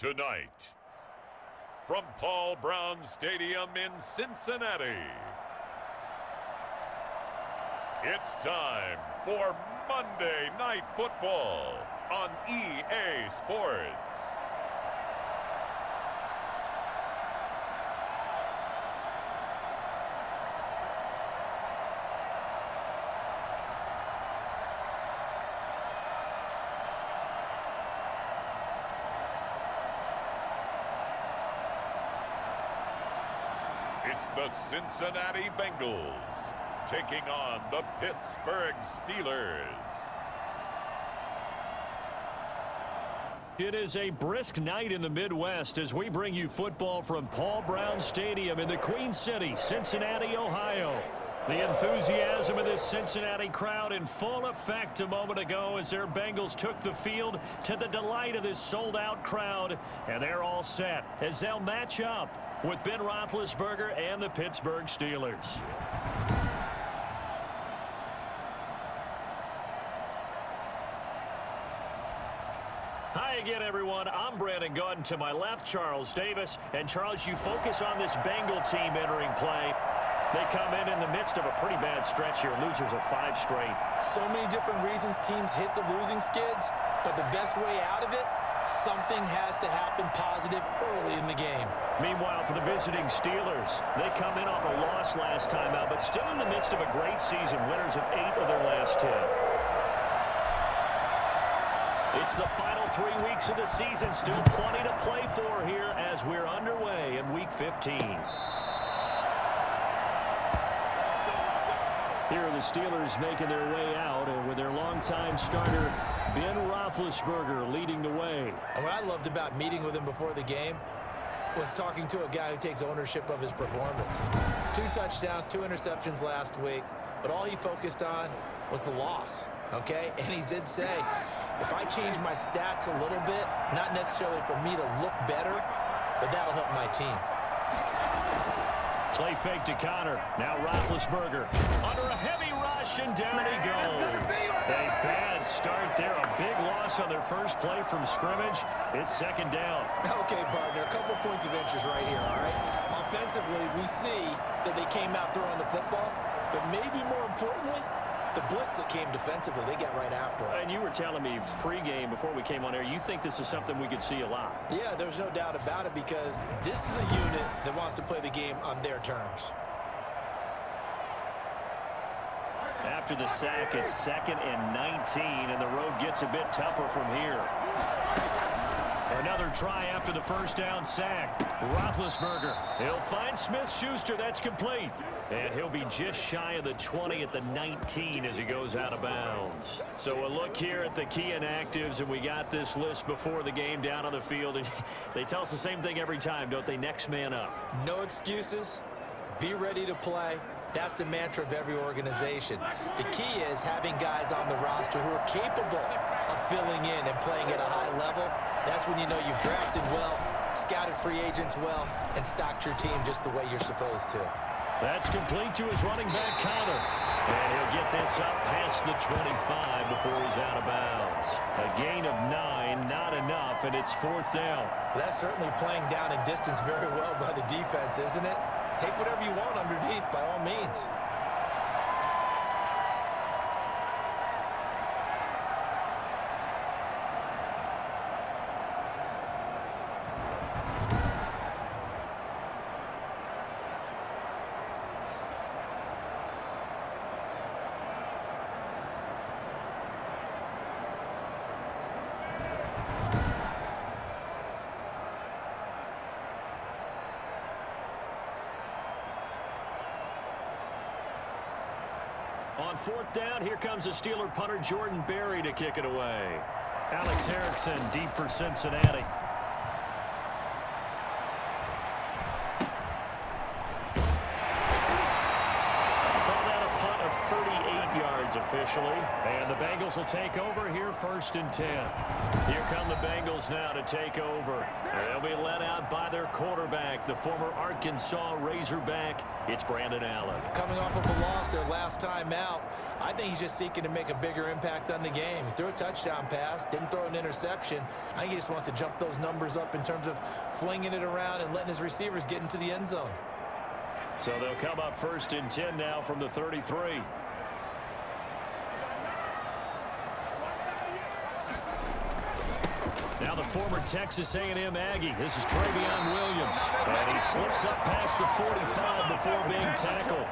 Tonight, from Paul Brown Stadium in Cincinnati, it's time for Monday Night Football on EA Sports. It's the Cincinnati Bengals taking on the Pittsburgh Steelers. It is a brisk night in the Midwest as we bring you football from Paul Brown Stadium in the Queen City, Cincinnati, Ohio. The enthusiasm of this Cincinnati crowd in full effect a moment ago as their Bengals took the field to the delight of this sold-out crowd. And they're all set as they'll match up with Ben Roethlisberger and the Pittsburgh Steelers. Hi again, everyone. I'm Brandon Gordon. To my left, Charles Davis. And, Charles, you focus on this Bengal team entering play. They come in the midst of a pretty bad stretch here. Losers of 5 straight. So many different reasons teams hit the losing skids, but the best way out of it, something has to happen positive early in the game. Meanwhile, for the visiting Steelers, they come in off a loss last time out, but still in the midst of a great season, winners of 8 of their last 10. It's the final 3 weeks of the season, still plenty to play for here as we're underway in Week 15. Here are the Steelers making their way out, and with their longtime starter, Ben Roethlisberger, leading the way. And what I loved about meeting with him before the game was talking to a guy who takes ownership of his performance. 2 touchdowns, 2 interceptions last week, but all he focused on was the loss, okay? And he did say, if I change my stats a little bit, not necessarily for me to look better, but that'll help my team. Play fake to Connor. Now Roethlisberger under a heavy rush, and down he goes. A bad start there. A big loss on their first play from scrimmage. It's 2nd down. Okay, partner, a couple points of interest right here, all right? Offensively, we see that they came out throwing the football, but maybe more importantly, the blitz that came defensively, they got right after it. And you were telling me pregame before we came on air, you think this is something we could see a lot. Yeah, there's no doubt about it because this is a unit that wants to play the game on their terms. After the sack, it's 2nd and 19, and the road gets a bit tougher from here. Another try after the first down sack. Roethlisberger, he'll find Smith-Schuster. That's complete. And he'll be just shy of the 20 at the 19 as he goes out of bounds. So a look here at the key inactives, and we got this list before the game down on the field. And they tell us the same thing every time, don't they? Next man up. No excuses. Be ready to play. That's the mantra of every organization. The key is having guys on the roster who are capable of filling in and playing at a high level. That's when you know you've drafted well, scouted free agents well, and stocked your team just the way you're supposed to. That's complete to his running back, Connor. And he'll get this up past the 25 before he's out of bounds. A gain of 9, not enough, and it's 4th down. That's certainly playing down in distance very well by the defense, isn't it? Take whatever you want underneath, by all means. On 4th down, here comes the Steeler punter Jordan Berry to kick it away. Alex Erickson deep for Cincinnati. Called out a punt of 38 yards officially. officially. And the Bengals will take over here, 1st and 10. Here come the Bengals now to take over. They'll be led out by their quarterback, the former Arkansas Razorback. It's Brandon Allen. Coming off of a loss their last time out, I think he's just seeking to make a bigger impact on the game. He threw a touchdown pass, didn't throw an interception. I think he just wants to jump those numbers up in terms of flinging it around and letting his receivers get into the end zone. So they'll come up 1st and 10 now from the 33. Now the former Texas A&M Aggie. This is Travion Williams. And he slips up past the 45 before being tackled.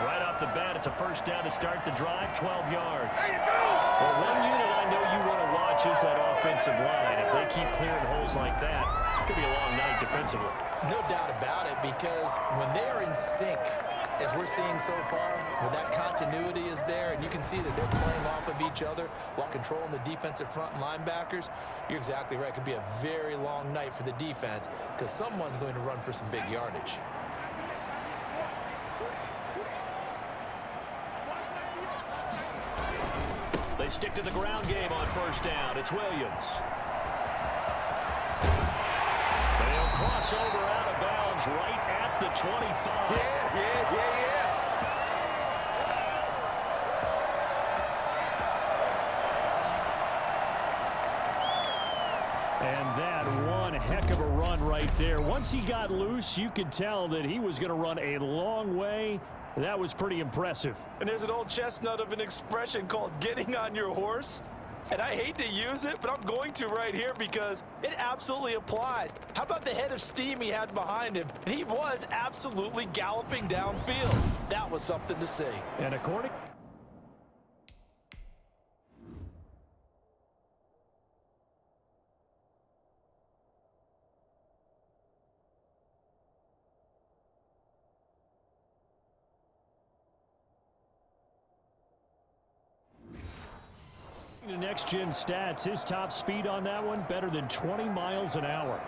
Right off the bat, it's a 1st down to start the drive, 12 yards. Well, one unit I know you want to watch is that offensive line. If they keep clearing holes like that, it could be a long night defensively. No doubt about it, because when they are in sync, as we're seeing so far, where that continuity is there, and you can see that they're playing off of each other while controlling the defensive front and linebackers, you're exactly right. It could be a very long night for the defense because someone's going to run for some big yardage. They stick to the ground game on 1st down. It's Williams. They'll cross over out of bounds right at the 25. Yeah. And that one heck of a run right there. Once he got loose, you could tell that he was going to run a long way. That was pretty impressive. And there's an old chestnut of an expression called getting on your horse. And I hate to use it, but I'm going to right here because it absolutely applies. How about the head of steam he had behind him? And he was absolutely galloping downfield. That was something to see. And according... Next-gen stats, his top speed on that one, better than 20 miles an hour.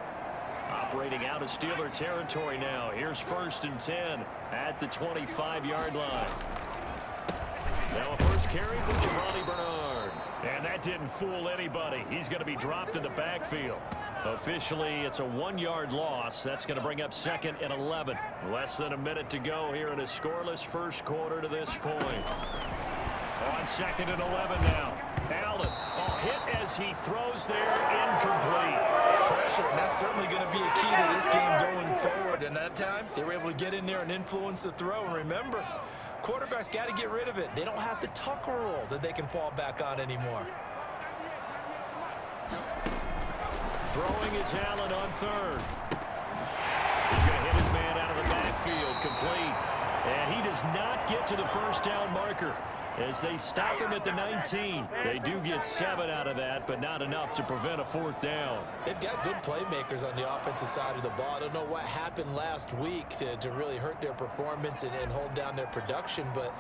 Operating out of Steeler territory now. Here's 1st and 10 at the 25-yard line. Now a first carry for Giovanni Bernard. And that didn't fool anybody. He's going to be dropped in the backfield. Officially, it's a 1-yard loss. That's going to bring up 2nd and 11. Less than a minute to go here in a scoreless first quarter to this point. On 2nd and 11 now. Allen, hit as he throws there, incomplete. Pressure, and that's certainly going to be a key to this game going forward. And that time, they were able to get in there and influence the throw. And remember, quarterbacks got to get rid of it. They don't have the Tucker rule that they can fall back on anymore. Throwing is Allen on 3rd. He's going to hit his man out of the backfield, complete. And he does not get to the 1st down marker. As they stop him at the 19. They do get 7 out of that, but not enough to prevent a 4th down. They've got good playmakers on the offensive side of the ball. I don't know what happened last week to really hurt their performance and hold down their production, but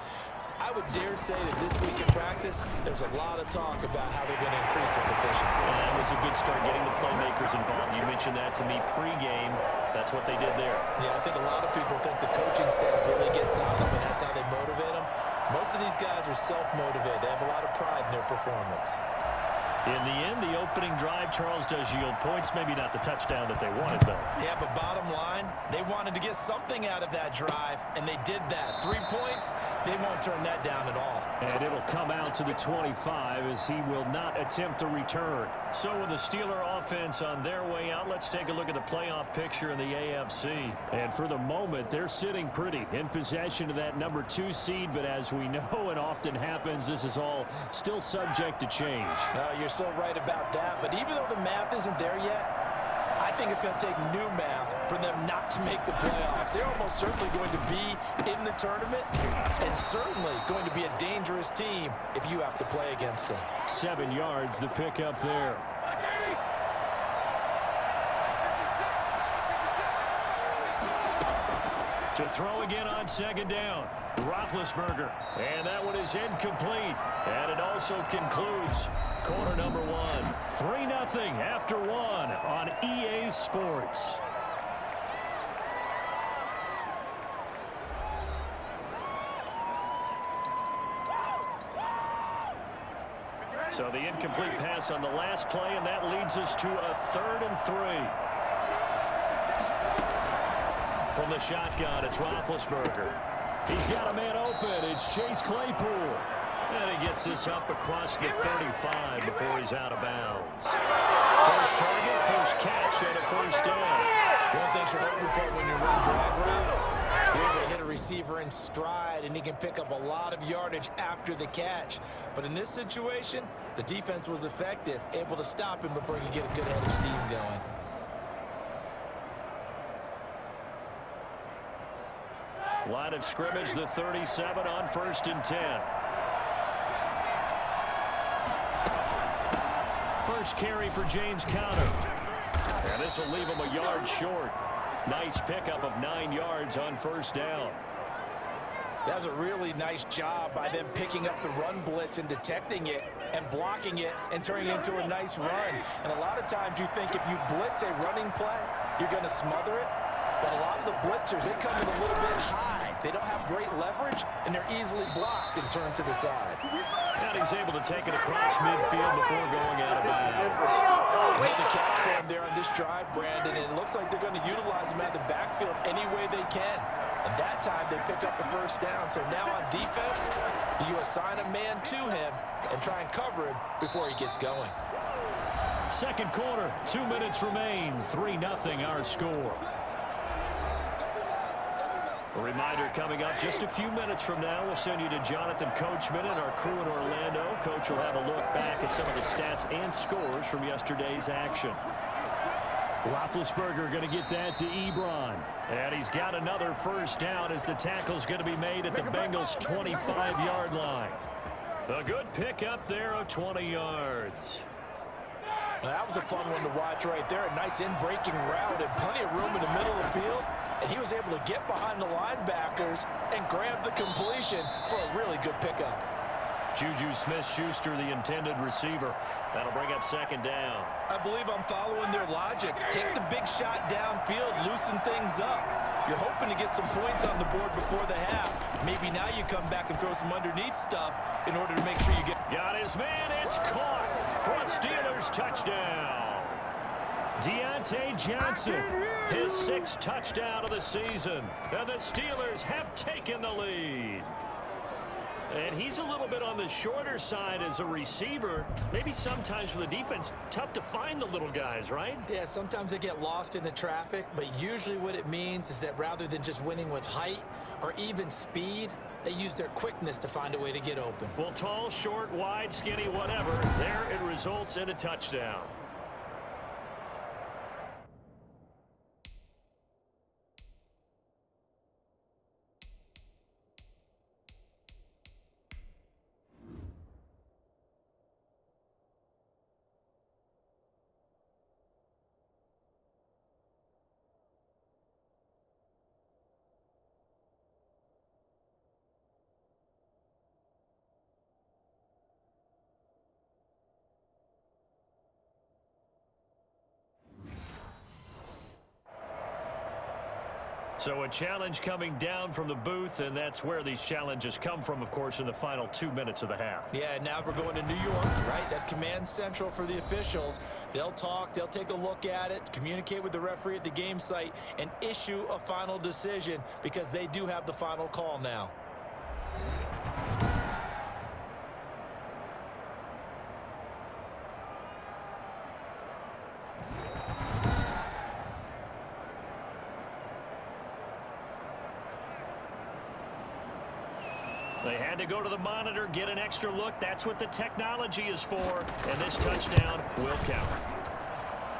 I would dare say that this week in practice, there's a lot of talk about how they're going to increase their efficiency. That was a good start getting the playmakers involved. You mentioned that to me pregame. That's what they did there. Yeah, I think a lot of people think the coaching staff really gets on them, and that's how they motivate them. Most of these guys are self-motivated. They have a lot of pride in their performance. In the end, the opening drive, Charles, does yield points. Maybe not the touchdown that they wanted, though. Yeah, but bottom line, they wanted to get something out of that drive, and they did that. 3 points, they won't turn that down at all. And it'll come out to the 25 as he will not attempt a return. So with the Steeler offense on their way out, let's take a look at the playoff picture in the AFC. And for the moment, they're sitting pretty in possession of that number 2 seed. But as we know and often happens, this is all still subject to change. No, you're so right about that. But even though the math isn't there yet, I think it's going to take new math for them not to make the playoffs. They're almost certainly going to be in the tournament and certainly going to be a dangerous team if you have to play against them. 7 yards, the pickup there. To throw again on 2nd down. Roethlisberger. And that one is incomplete. And it also concludes quarter number 1. 3-0 after 1 on EA Sports. So the incomplete pass on the last play, and that leads us to a 3rd and 3. From the shotgun, it's Roethlisberger. He's got a man open. It's Chase Claypool. And he gets this up across the 35 before he's out of bounds. First target, first catch, and a first down. One thing you're hoping for when you run drag routes, you're able to hit a receiver in stride, and he can pick up a lot of yardage after the catch. But in this situation, the defense was effective, able to stop him before he could get a good head of steam going. Line of scrimmage, the 37 on 1st and 10. First carry for James Conner. And this will leave him a yard short. Nice pickup of 9 yards on first down. That was a really nice job by them picking up the run blitz and detecting it and blocking it and turning it into a nice run. And a lot of times you think if you blitz a running play, you're going to smother it. But a lot of the blitzers, they come in a little bit high. They don't have great leverage, and they're easily blocked and turned to the side. And he's able to take it across midfield before going out of bounds. Another catch for him there on this drive, Brandon, and it looks like they're going to utilize him out of the backfield any way they can. And that time, they pick up a first down. So now on defense, do you assign a man to him and try and cover him before he gets going? Second quarter, 2 minutes remain, 3-0 our score. A reminder coming up just a few minutes from now. We'll send you to Jonathan Coachman and our crew in Orlando. Coach will have a look back at some of the stats and scores from yesterday's action. Roethlisberger going to get that to Ebron. And he's got another first down as the tackle's going to be made at the Bengals' 25-yard line. A good pickup there of 20 yards. Well, that was a fun one to watch right there. A nice in-breaking route and plenty of room in the middle of the field. And he was able to get behind the linebackers and grab the completion for a really good pickup. Juju Smith-Schuster, the intended receiver. That'll bring up second down. I believe I'm following their logic. Take the big shot downfield, loosen things up. You're hoping to get some points on the board before the half. Maybe now you come back and throw some underneath stuff in order to make sure you get... Got his man. It's caught for a Steelers touchdown. Deontay Johnson, his 6th touchdown of the season. And the Steelers have taken the lead. And he's a little bit on the shorter side as a receiver. Maybe sometimes for the defense, tough to find the little guys, right? Yeah, sometimes they get lost in the traffic, but usually what it means is that rather than just winning with height or even speed, they use their quickness to find a way to get open. Well, tall, short, wide, skinny, whatever, there it results in a touchdown. So a challenge coming down from the booth, and that's where these challenges come from, of course, in the final 2 minutes of the half. Yeah, now we're going to New York, right? That's command central for the officials. They'll talk, they'll take a look at it, communicate with the referee at the game site, and issue a final decision because they do have the final call now. They had to go to the monitor, get an extra look. That's what the technology is for. And this touchdown will count.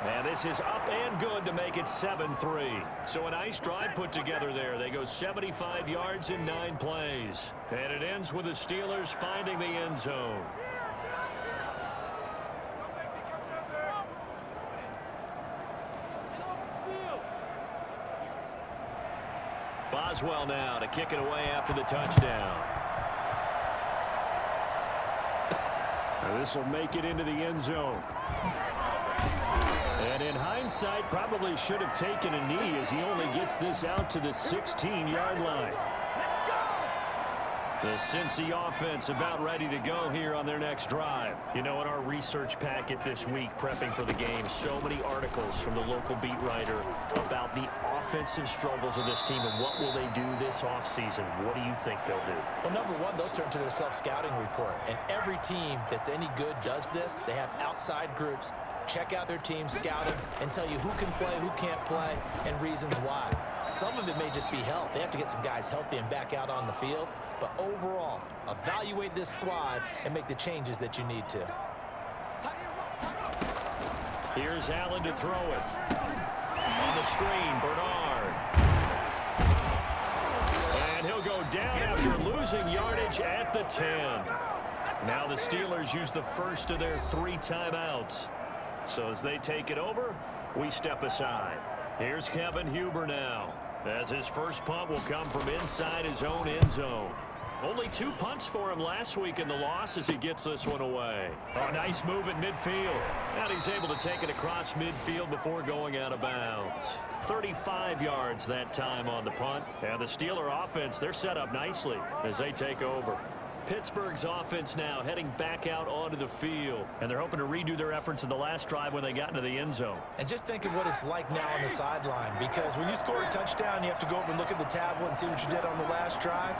And this is up and good to make it 7-3. So a nice drive put together there. They go 75 yards in 9 plays. And it ends with the Steelers finding the end zone. Boswell now to kick it away after the touchdown. This will make it into the end zone. And in hindsight, probably should have taken a knee as he only gets this out to the 16-yard line. The Cincy offense about ready to go here on their next drive. You know, in our research packet this week, prepping for the game, so many articles from the local beat writer about the offensive struggles of this team and what will they do this offseason. What do you think they'll do? Well, number one, they'll turn to their self-scouting report. And every team that's any good does this. They have outside groups check out their team, scout them, and tell you who can play, who can't play, and reasons why. Some of it may just be health. They have to get some guys healthy and back out on the field. But overall, evaluate this squad and make the changes that you need to. Here's Allen to throw it. On the screen, Bernard. And he'll go down after losing yardage at the 10. Now the Steelers use the first of their 3 timeouts. So as they take it over, we step aside. Here's Kevin Huber now, as his first punt will come from inside his own end zone. Only 2 punts for him last week in the loss as he gets this one away. A nice move at midfield. And he's able to take it across midfield before going out of bounds. 35 yards that time on the punt. And the Steeler offense, they're set up nicely as they take over. Pittsburgh's offense now heading back out onto the field. And they're hoping to redo their efforts in the last drive when they got into the end zone. And just think of what it's like now on the sideline, because when you score a touchdown, you have to go over and look at the tablet and see what you did on the last drive.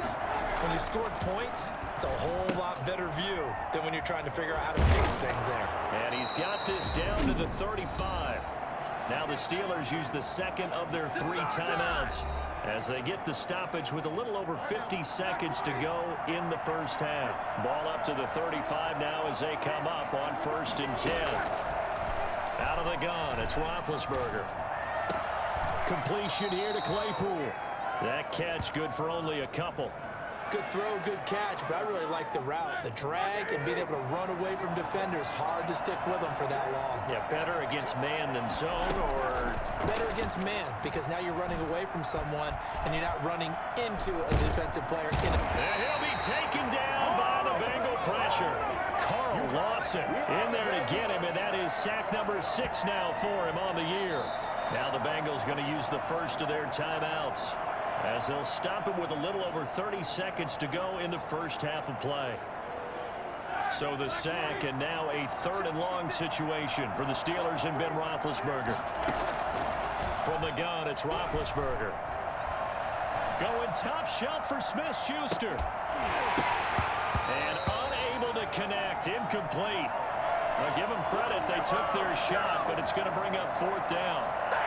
When you scored points, it's a whole lot better view than when you're trying to figure out how to fix things there. And he's got this down to the 35. Now the Steelers use the second of their 3 timeouts as they get the stoppage with a little over 50 seconds to go in the first half. Ball up to the 35 now as they come up on 1st and 10. Out of the gun, it's Roethlisberger. Completion here to Claypool. That catch good for only a couple. Good throw, good catch, but I really like the route. The drag and being able to run away from defenders, hard to stick with them for that long. Yeah, better against man than zone, or? Better against man, because now you're running away from someone and you're not running into a defensive player. And he'll be taken down by the Bengal pressure. Carl Lawson in there to get him, and that is sack number 6 now for him on the year. Now the Bengals going to use the first of their timeouts, as they'll stop it with a little over 30 seconds to go in the first half of play. So the sack, and now a 3rd and long situation for the Steelers and Ben Roethlisberger. From the gun, it's Roethlisberger. Going top shelf for Smith-Schuster. And unable to connect, incomplete. I'll give them credit, they took their shot, but it's going to bring up 4th down.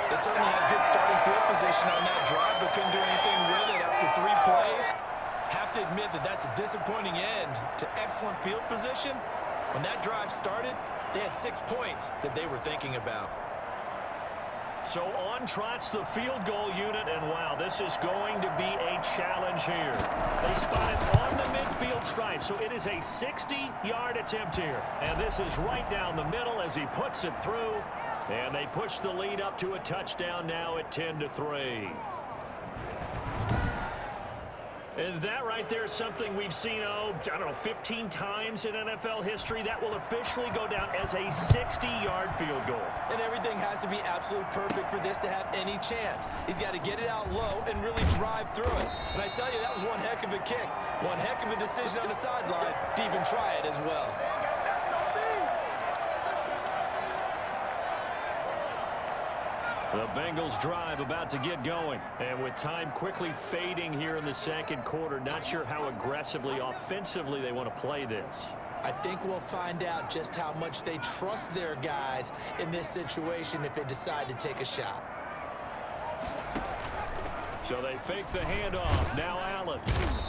They certainly had good starting field position on that drive, but couldn't do anything with it after 3 plays. Have to admit that that's a disappointing end to excellent field position. When that drive started, they had 6 points that they were thinking about. So on trots the field goal unit, and wow, this is going to be a challenge here. They spot it on the midfield stripe, so it is a 60-yard attempt here. And this is right down the middle as he puts it through. And they push the lead up to a touchdown now at 10-3. And that right there is something we've seen, I don't know, 15 times in NFL history. That will officially go down as a 60-yard field goal. And everything has to be absolutely perfect for this to have any chance. He's got to get it out low and really drive through it. And I tell you, that was one heck of a kick. One heck of a decision on the sideline to even try it as well. The Bengals drive about to get going. And with time quickly fading here in the second quarter, not sure how aggressively, offensively they want to play this. I think we'll find out just how much they trust their guys in this situation if they decide to take a shot. So they fake the handoff. Now Allen.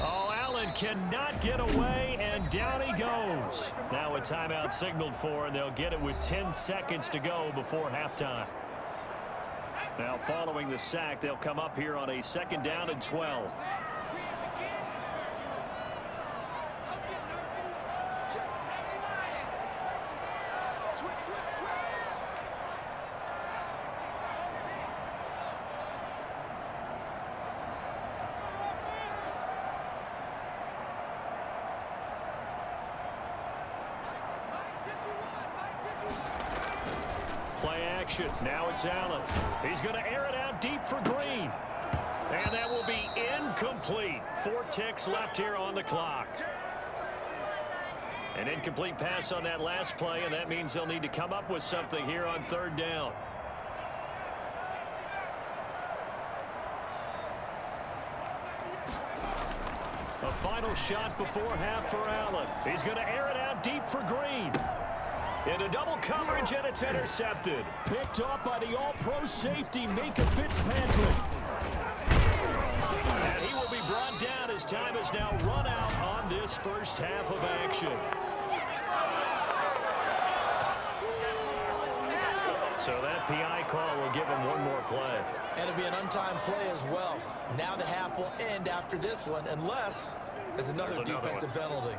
Oh, Allen cannot get away, and down he goes. Now a timeout signaled for, and they'll get it with 10 seconds to go before halftime. Now following the sack, they'll come up here on a 2nd down and 12. Play action. Now it's Allen. He's going to air it out deep for Green. And that will be incomplete. 4 ticks left here on the clock. An incomplete pass on that last play, and that means they'll need to come up with something here on 3rd down. A final shot before half for Allen. He's going to air it out deep for Green. Into double coverage, and it's intercepted. Picked off by the all-pro safety, Minka Fitzpatrick. And he will be brought down as time has now run out on this first half of action. So that PI call will give him one more play. And it'll be an untimed play as well. Now the half will end after this one, unless there's another defensive penalty.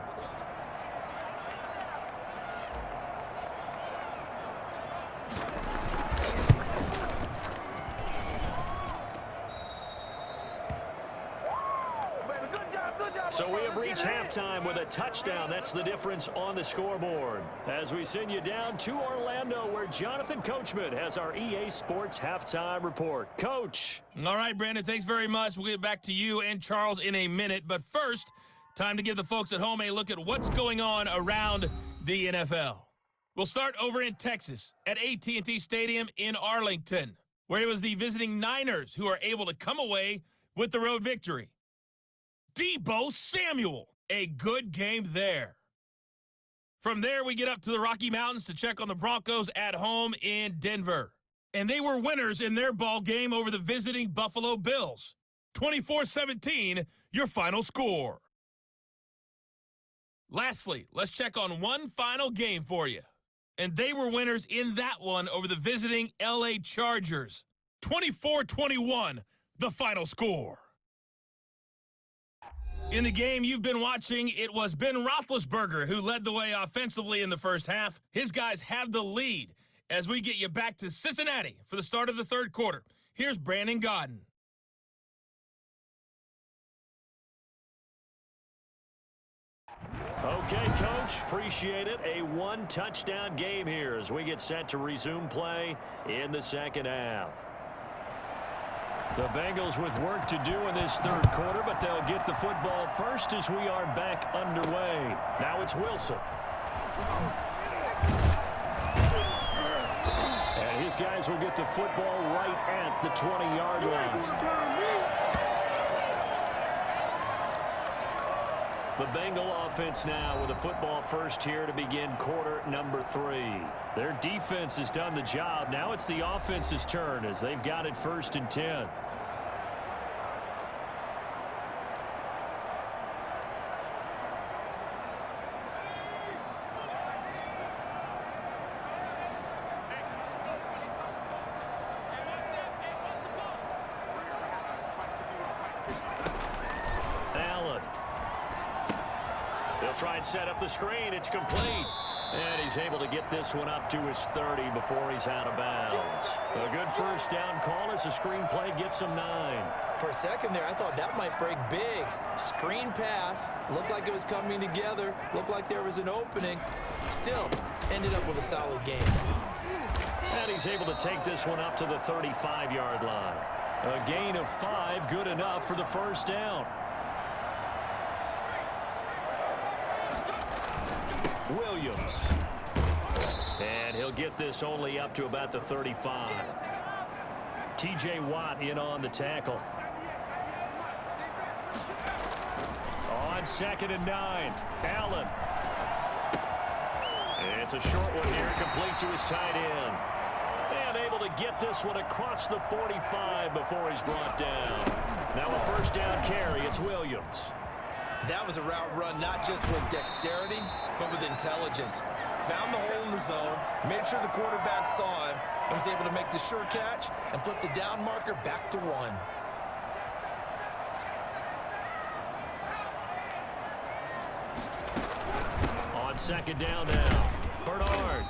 So we have reached halftime with a touchdown. That's the difference on the scoreboard. As we send you down to Orlando, where Jonathan Coachman has our EA Sports Halftime Report. Coach. All right, Brandon, thanks very much. We'll get back to you and Charles in a minute. But first, time to give the folks at home a look at what's going on around the NFL. We'll start over in Texas at AT&T Stadium in Arlington, where it was the visiting Niners who are able to come away with the road victory. Deebo Samuel, a good game there. From there, we get up to the Rocky Mountains to check on the Broncos at home in Denver. And they were winners in their ball game over the visiting Buffalo Bills. 24-17, your final score. Lastly, let's check on one final game for you. And they were winners in that one over the visiting LA Chargers. 24-21, the final score. In the game you've been watching, it was Ben Roethlisberger who led the way offensively in the first half. His guys have the lead as we get you back to Cincinnati for the start of the 3rd quarter. Here's Brandon Godden. Okay, Coach, appreciate it. A 1-touchdown game here as we get set to resume play in the 2nd half. The Bengals with work to do in this 3rd quarter, but they'll get the football first as we are back underway. Now it's Wilson. And his guys will get the football right at the 20-yard line. The Bengal offense now with the football first here to begin quarter number 3. Their defense has done the job. Now it's the offense's turn as they've got it 1st and 10. Try and set up the screen. It's complete. And he's able to get this one up to his 30 before he's out of bounds. A good first down call as the screenplay gets him 9. For a second there, I thought that might break big. Screen pass. Looked like it was coming together. Looked like there was an opening. Still, ended up with a solid game. And he's able to take this one up to the 35-yard line. A gain of 5, good enough for the first down. Williams. And he'll get this only up to about the 35. T.J. Watt in on the tackle. On 2nd and 9. Allen. It's a short one here, complete to his tight end. And able to get this one across the 45 before he's brought down. Now a first down carry, it's Williams. That was a route run not just with dexterity, but with intelligence. Found the hole in the zone, made sure the quarterback saw him, and was able to make the sure catch and flip the down marker back to 1. On 2nd down now, Bernard.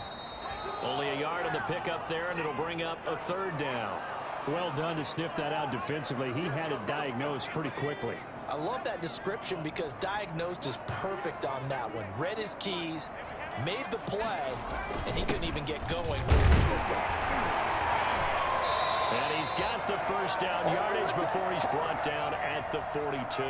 Only a yard on the pickup there, and it'll bring up a 3rd down. Well done to sniff that out defensively. He had it diagnosed pretty quickly. I love that description because diagnosed is perfect on that one. Read his keys, made the play, and he couldn't even get going with the football. And he's got the first down yardage before he's brought down at the 42.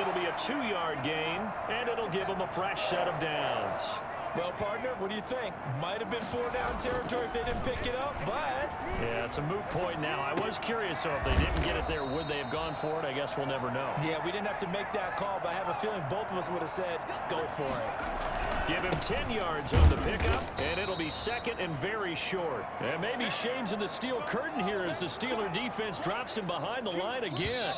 It'll be a 2-yard gain, and it'll give him a fresh set of downs. Well, partner, what do you think? Might have been 4-down territory if they didn't pick it up, but... Yeah, it's a moot point now. I was curious, so if they didn't get it there, would they have gone for it? I guess we'll never know. Yeah, we didn't have to make that call, but I have a feeling both of us would have said, go for it. Give him 10 yards on the pickup, and it'll be second and very short. And maybe shades in the steel curtain here as the Steeler defense drops him behind the line again.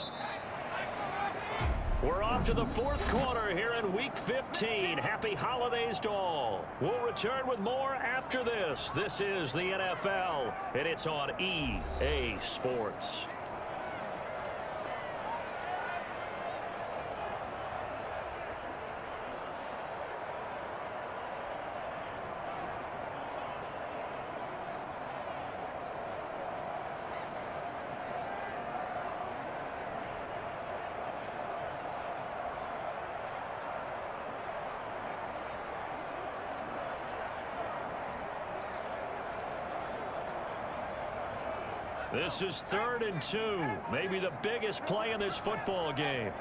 We're off to the fourth quarter here in Week 15. Happy holidays to all. We'll return with more after this. This is the NFL, and it's on EA Sports. This is 3rd and 2. Maybe the biggest play in this football game.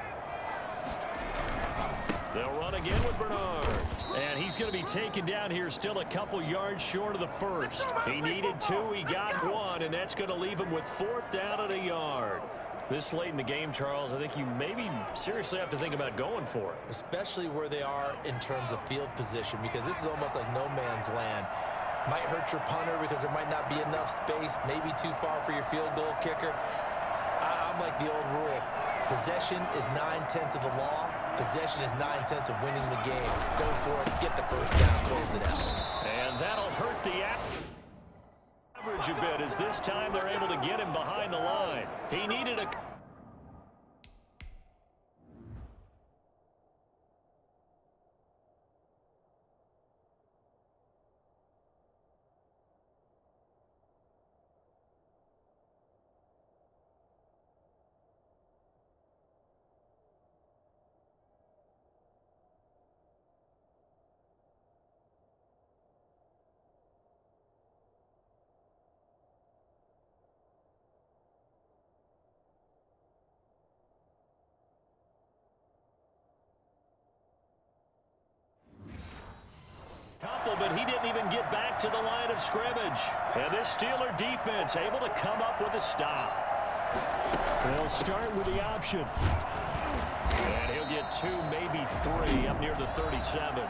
They'll run again with Bernard. And he's going to be taken down here still a couple yards short of the first. He needed 2. He got 1, and that's going to leave him with 4th down at a yard. This late in the game, Charles, I think you maybe seriously have to think about going for it. Especially where they are in terms of field position, because this is almost like no man's land. Might hurt your punter because there might not be enough space, maybe too far for your field goal kicker. I'm like the old rule. Possession is 9/10 of the law. Possession is 9/10 of winning the game. Go for it, get the first down, close it out. And that'll hurt the average a bit as this time they're able to get him behind the line. He needed a... but he didn't even get back to the line of scrimmage. And this Steeler defense able to come up with a stop. They'll start with the option. And he'll get 2, maybe 3 up near the 37.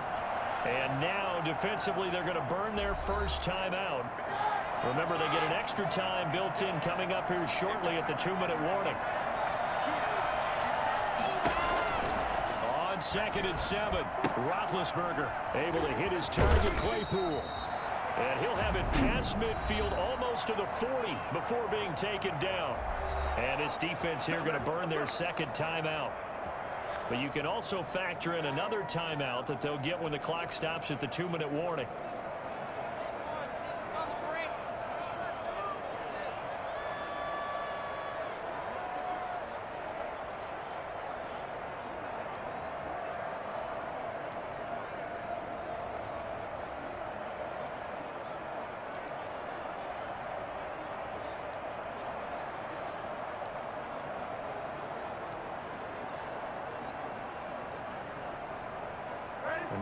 And now, defensively, they're going to burn their first timeout. Remember, they get an extra time built in coming up here shortly at the 2-minute warning. On 2nd and 7, Roethlisberger able to hit his target, Claypool. And he'll have it past midfield almost to the 40 before being taken down. And this defense here going to burn their second timeout. But you can also factor in another timeout that they'll get when the clock stops at the 2-minute warning.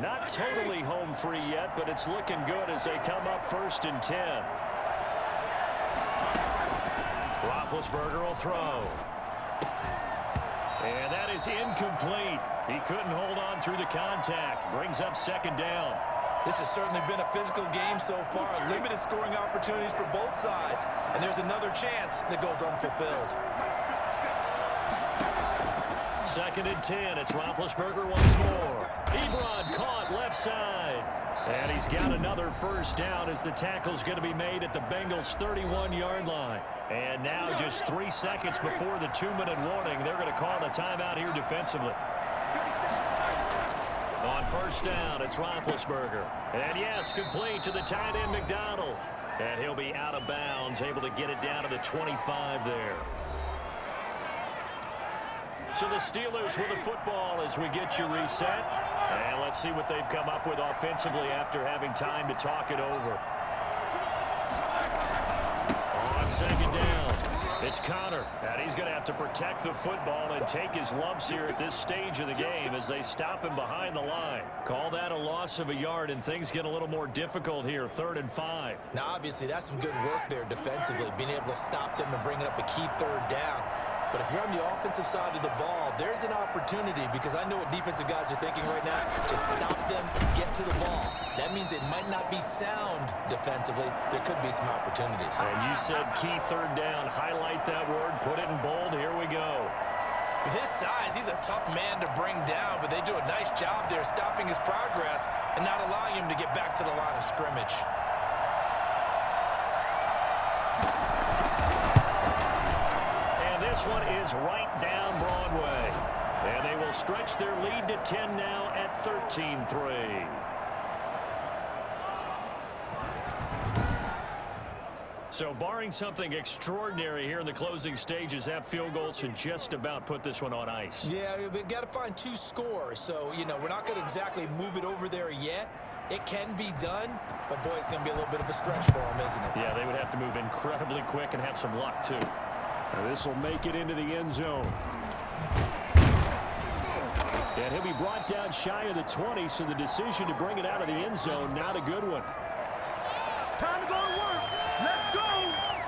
Not totally home free yet, but it's looking good as they come up 1st and 10. Roethlisberger will throw. And that is incomplete. He couldn't hold on through the contact. Brings up 2nd down. This has certainly been a physical game so far. Limited scoring opportunities for both sides. And there's another chance that goes unfulfilled. 2nd and 10. It's Roethlisberger once more. Ebron caught left side. And he's got another first down as the tackle's going to be made at the Bengals' 31-yard line. And now just 3 seconds before the 2-minute warning, they're going to call a timeout here defensively. On 1st down, it's Roethlisberger. And yes, complete to the tight end McDonald. And he'll be out of bounds, able to get it down to the 25 there. So the Steelers with the football as we get you reset. And let's see what they've come up with offensively after having time to talk it over. On on second down. It's Connor, and he's going to have to protect the football and take his lumps here at this stage of the game as they stop him behind the line. Call that a loss of a yard, and things get a little more difficult here, 3rd and 5. Now, obviously, that's some good work there defensively, being able to stop them and bring it up a key 3rd down. But if you're on the offensive side of the ball, there's an opportunity, because I know what defensive guys are thinking right now. Just stop them, get to the ball. That means it might not be sound defensively. There could be some opportunities. And you said key 3rd down. Highlight that word, put it in bold. Here we go. With his size, he's a tough man to bring down, but they do a nice job there stopping his progress and not allowing him to get back to the line of scrimmage. This one is right down Broadway. And they will stretch their lead to 10 now at 13-3. So barring something extraordinary here in the closing stages, that field goal should just about put this one on ice. Yeah, we've got to find 2 scores. So, we're not going to exactly move it over there yet. It can be done, but, boy, it's going to be a little bit of a stretch for them, isn't it? Yeah, they would have to move incredibly quick and have some luck, too. Now this will make it into the end zone. And he'll be brought down shy of the 20, so the decision to bring it out of the end zone, not a good one. Time to go to work. Let's go.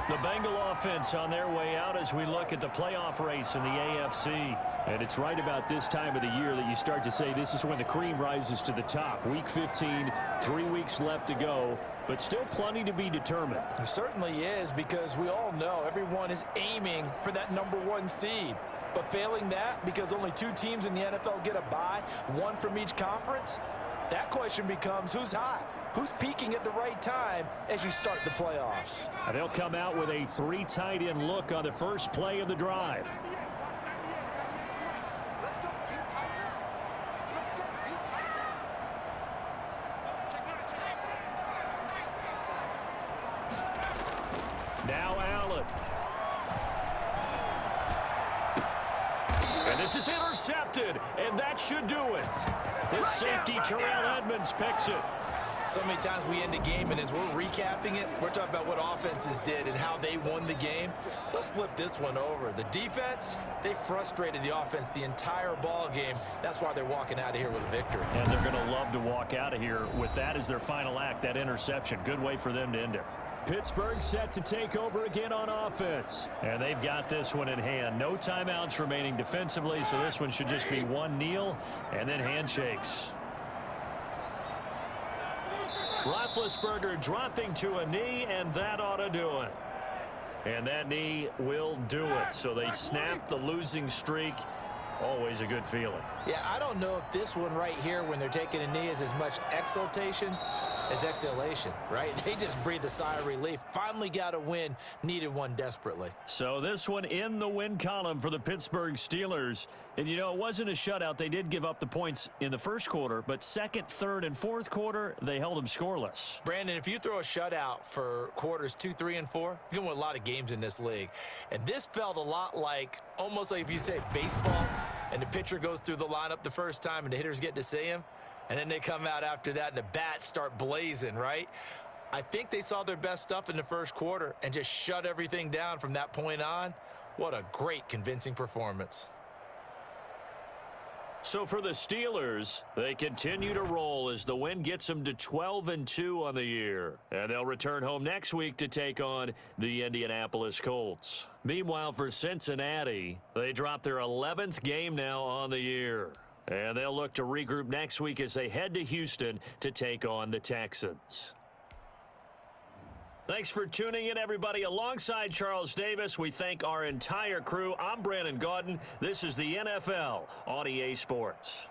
The Bengal offense on their way out as we look at the playoff race in the AFC. And it's right about this time of the year that you start to say this is when the cream rises to the top. Week 15, 3 weeks left to go, but still plenty to be determined. It certainly is, because we all know everyone is aiming for that #1 seed. But failing that, because only 2 teams in the NFL get a bye, 1 from each conference, that question becomes who's hot? Who's peaking at the right time as you start the playoffs? And they'll come out with a 3 tight end look on the first play of the drive. Now Allen. And this is intercepted, and that should do it. This safety, Terrell Edmonds, picks it. So many times we end a game, and as we're recapping it, we're talking about what offenses did and how they won the game. Let's flip this one over. The defense, they frustrated the offense the entire ball game. That's why they're walking out of here with a victory. And they're going to love to walk out of here with that as their final act, that interception. Good way for them to end it. Pittsburgh set to take over again on offense. And they've got this one in hand. No timeouts remaining defensively, so this one should just be one kneel and then handshakes. Roethlisberger dropping to a knee, and that ought to do it. And that knee will do it. So they snap the losing streak. Always a good feeling. Yeah, I don't know if this one right here, when they're taking a knee, is as much exultation as exhalation, right? They just breathe a sigh of relief. Finally got a win. Needed one desperately. So this one in the win column for the Pittsburgh Steelers. And, you know, it wasn't a shutout. They did give up the points in the first quarter, but second, third, and fourth quarter, they held them scoreless. Brandon, if you throw a shutout for quarters 2, 3, and 4, you're going to win a lot of games in this league. And this felt a lot like, almost like if you say baseball, and the pitcher goes through the lineup the first time and the hitters get to see him, and then they come out after that and the bats start blazing, right? I think they saw their best stuff in the first quarter and just shut everything down from that point on. What a great, convincing performance. So for the Steelers, they continue to roll as the win gets them to 12-2 on the year. And they'll return home next week to take on the Indianapolis Colts. Meanwhile, for Cincinnati, they drop their 11th game now on the year. And they'll look to regroup next week as they head to Houston to take on the Texans. Thanks for tuning in, everybody. Alongside Charles Davis, we thank our entire crew. I'm Brandon Gaudin. This is the NFL on EA Sports.